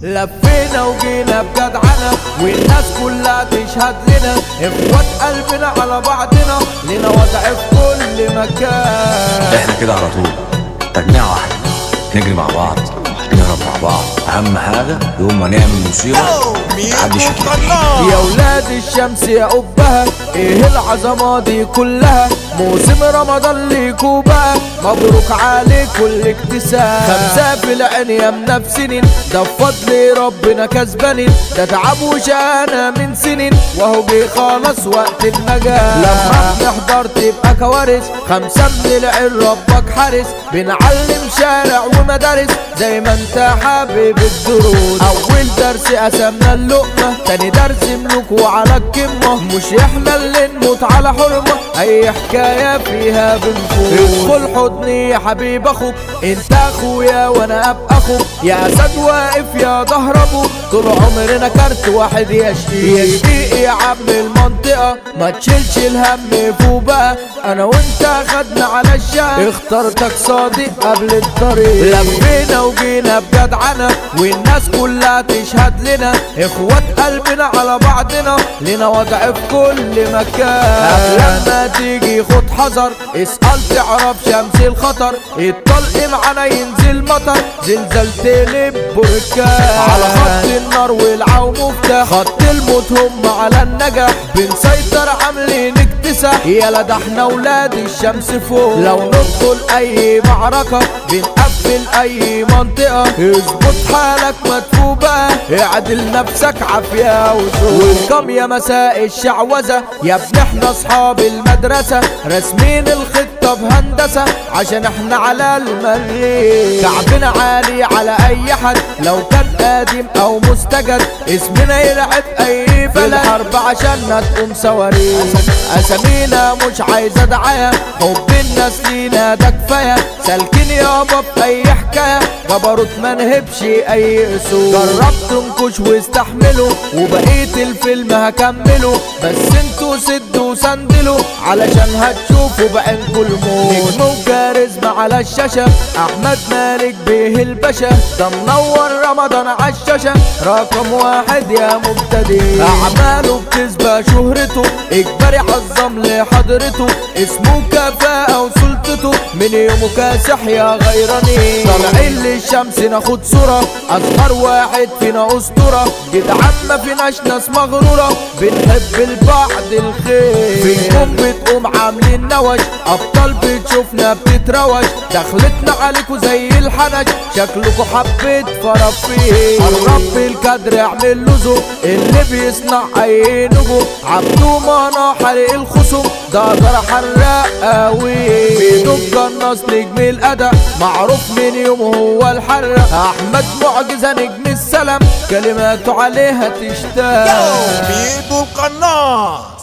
لفينا وجينا بجدعنا والناس كلها تشهد لنا، اخوات قلبنا على بعضنا، لنا وضع في كل مكان. احنا كده على طول تجميعة واحدة، نجري مع بعض نهرب مع بعض، اهم حاجة يوم ما نعمل مصيبة محدش يتكلم. يا ولاد الشمس يا قبها ايه العظمة دي كلها، موسم رمضان ليكوا بقى مبروك عليك كل اكتساب. 5 في العين يا منافسين، ده بفضل ربنا كسبانين، ده تعب وشقانا من سنين وهو بيخلص وقت النجاة. لما بنحضر تبقى كوارث، 5 من العين ربك حارس، بنعلم شارع ومدارس زي ما انت حابب الدروس. اول درس قسمنا اللقمة، تاني درس ملوك وعلى الكمة، مش احنا اللي نموت على حرمة، اي حكاية فيها بنفوت. ادخل حضني يا حبيب اخوك، انت اخويا وانا ابقى اخوك، يا اسد واقف يا ظهر ابوك، طول عمرنا كارت واحد يا شقيق يا عم المنطقة، ما تشيلش الهم فوق بقى، انا وانت خدنا على الشقة، اخترتك صادق قبل الطريق. لفينا وجينا بجدعنا والناس كلها تشهد لنا، اخوات قلبنا على بعضنا، لنا وضع في كل مكان. قبل ما تيجي خد حذر، اسأل تعرف شمس الخطر، الطلق معانا ينزل مطر، زلزال تقلب بركان. على خط النار والعو مفتاح، خط الموت هم على النجاح، بنسيطر عاملين اكتساح، يالا ده احنا ولاد الشمس فوق. لو ندخل اي معركة بنقفل اي منطقة، اظبط حالك مدفوق بقى، اعدل نفسك عافية وذوق. ويلكم يا مساء الشعوذة يا ابن احنا اصحاب المدرسة، راسمين الخطة بهندسة عشان احنا على المريخ، كعبنا عالي على اي حد لو كان قادم او مستجد، اسمنا يلعب اي بلد الحرب عشان تقوم صواريخ. اسامينا مش عايزة دعاية، حب الناس لينا ده كفاية، سالكين يابا في اي حكاية، جبروت ما نهبش اي اسود. جربت تنكش واستحملوا وبقيت الفيلم هكمله، بس انتوا سدوا وسندلوا علشان هتشوفوا بعينكوا الموت. نجم وكاريزما على الشاشة، احمد مالك بيه الباشا، ده منور رمضان عالشاشة، رقم 1 يا مبتدئ، اعماله بتسبق شهرته، اجباري عظم لحضرته، اسمه كفاءة وسلطته، من يومه كاسح يا غيراني. طالعين للشمس ناخد صورة، اصغر واحد فينا اسطورة، جدعان ما فيناش ناس مغرورة، بنحب البعض الخير، فيكم بتقوم عاملين نوش، ابطال بتشوفنا بتتروش، دخلتنا عليكم زي الحنش، شكلكوا حبيت فرفيه. قرب الكادر اعمل له زوم، اللي بيصنع اي نجوم، عبدو مانا حرق الخصوم، ده جرح حراق قوي، بيدوب قناص نجم الاداء، معروف من يوم هو الحرق، احمد معجزة نجم السلام، كلماته عليها تشتاق. بيدو القناص.